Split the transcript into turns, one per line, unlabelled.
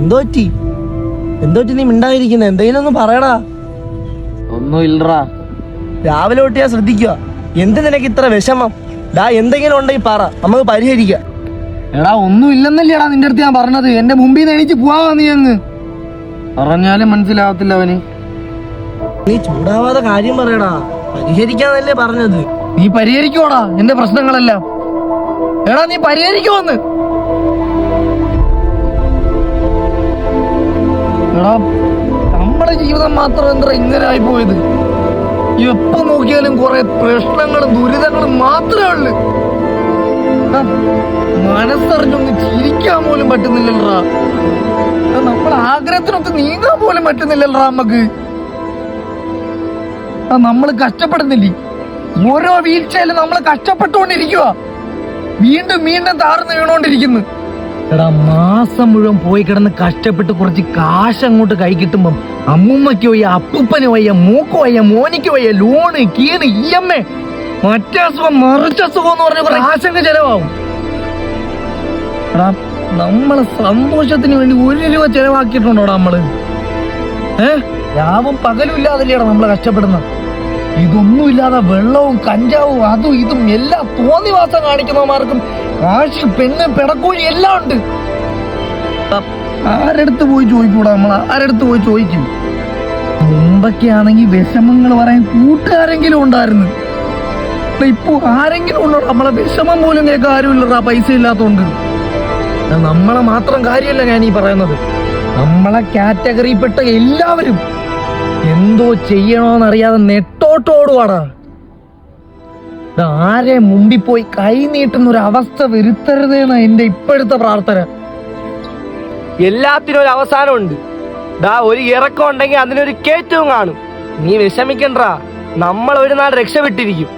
എന്തോ പറ്റി നീ മിണ്ടായിരിക്കുന്ന? എന്തെങ്കിലും ഒന്ന് പറയടാ.
ഒന്നും ഇല്ലടാ.
രാവിലെ തൊട്ട് ഞാൻ ശ്രദ്ധിക്കുക. എന്ത് നിനക്ക് ഇത്ര വിഷമം? എന്തെങ്കിലും ഉണ്ടെങ്കിൽ പറ, നമുക്ക് പരിഹരിക്കാം.
എടാ ഒന്നും ഇല്ലെന്നല്ലേടാ നിന്റെ അടുത്ത് ഞാൻ പറഞ്ഞത്. എന്റെ മുമ്പിൽ നിന്ന് എണീച്ച് പോവാ നീ അങ്ങ്. പറഞ്ഞാലും മനസ്സിലാവത്തില്ല അവന്.
നീ ചൂടാവാതെ കാര്യം പറയടാ. പരിഹരിക്കാന്നല്ലേ പറഞ്ഞത്.
നീ പരിഹരിക്കോടാ എന്റെ പ്രശ്നങ്ങളെല്ലാം. എടാ നീ പരിഹരിക്കുമെന്ന്. എടാ നമ്മുടെ ജീവിതം മാത്രം എന്താ ഇങ്ങനെ ആയിപ്പോയത്? എപ്പോ നോക്കിയാലും കുറെ പ്രശ്നങ്ങളും ദുരിതങ്ങളും മാത്രമേ ഉള്ളു. മനസ്സറിഞ്ഞൊന്ന് ചിരിക്കാൻ പോലും പറ്റുന്നില്ലല്ലോടാ. നമ്മളെ ആഗ്രഹത്തിനൊക്കെ നീങ്ങാൻ പോലും പറ്റുന്നില്ലല്ലോടാ നമുക്ക്. നമ്മള് കഷ്ടപ്പെടുന്നില്ലേ? ഓരോ വീഴ്ചയിലും നമ്മള് കഷ്ടപ്പെട്ടുകൊണ്ടിരിക്കുക. വീണ്ടും വീണ്ടും താഴ്ന്നു വീണോണ്ടിരിക്കുന്നു. എടാ മാസം മുഴുവൻ പോയി കിടന്ന് കഷ്ടപ്പെട്ട് കുറച്ച് കാശ് അങ്ങോട്ട് കൈ കിട്ടുമ്പം അമ്മൂമ്മയ്ക്ക് വയ്യ, അപ്പൂപ്പന് വയ്യ, മൂക്ക് വയ്യ, മോനിക്ക് വയ്യ, ലോണ്, കീണ്, EMI, മറ്റേ അസുഖം മറിച്ച അസുഖം എന്ന് പറഞ്ഞ കുറെ കാശങ്ങ് ചെലവാകും. എടാ നമ്മളെ സന്തോഷത്തിന് വേണ്ടി 1 രൂപ ചെലവാക്കിയിട്ടുണ്ടോടാ നമ്മള്? രാവും പകലും ഇല്ലാതല്ലേടാ നമ്മള് കഷ്ടപ്പെടുന്നത്. ഇതൊന്നുമില്ലാതെ വെള്ളവും കഞ്ചാവും അതും ഇതും എല്ലാം തോന്നിവാസം കാണിക്കുന്നവന്മാർക്കും കാശ്, പെണ്ണ്, പെടക്കോഴി എല്ലാം ഉണ്ട്. ആരെടുത്ത് പോയി ചോദിക്കൂടാ? ആരെടുത്ത് പോയി ചോദിക്കും? മുമ്പൊക്കെ ആണെങ്കിൽ വിഷമങ്ങൾ പറയാൻ കൂട്ടുകാരെങ്കിലും ഉണ്ടായിരുന്നു. ഇപ്പൊ ആരെങ്കിലും ഉണ്ടോ? നമ്മളെ വിഷമം പോലും കേൾക്കാൻ ആരുമില്ലടാ, പൈസ ഇല്ലാത്തോണ്ട്. നമ്മളെ മാത്രം കാര്യമല്ല ഞാൻ ഈ പറയുന്നത്. നമ്മളെ കാറ്റഗറിയിൽപ്പെട്ട എല്ലാവരും എന്തോ ചെയ്യണോന്നറിയാതെ നെട്ടോട്ടോടുവാടാ. ആരെ മുമ്പിൽ പോയി കൈ നീട്ടുന്ന ഒരു അവസ്ഥ വരുത്തരുതെന്നാ എന്റെ ഇപ്പോഴത്തെ പ്രാർത്ഥന.
എല്ലാത്തിനും ഒരു അവസാനമുണ്ട്. ഒരു ഇറക്കം ഉണ്ടെങ്കിൽ അതിനൊരു കയറ്റവും കാണും. നീ വിഷമിക്കണ്ടാ, നമ്മൾ ഒരു നാൾ രക്ഷപ്പെട്ടിരിക്കും.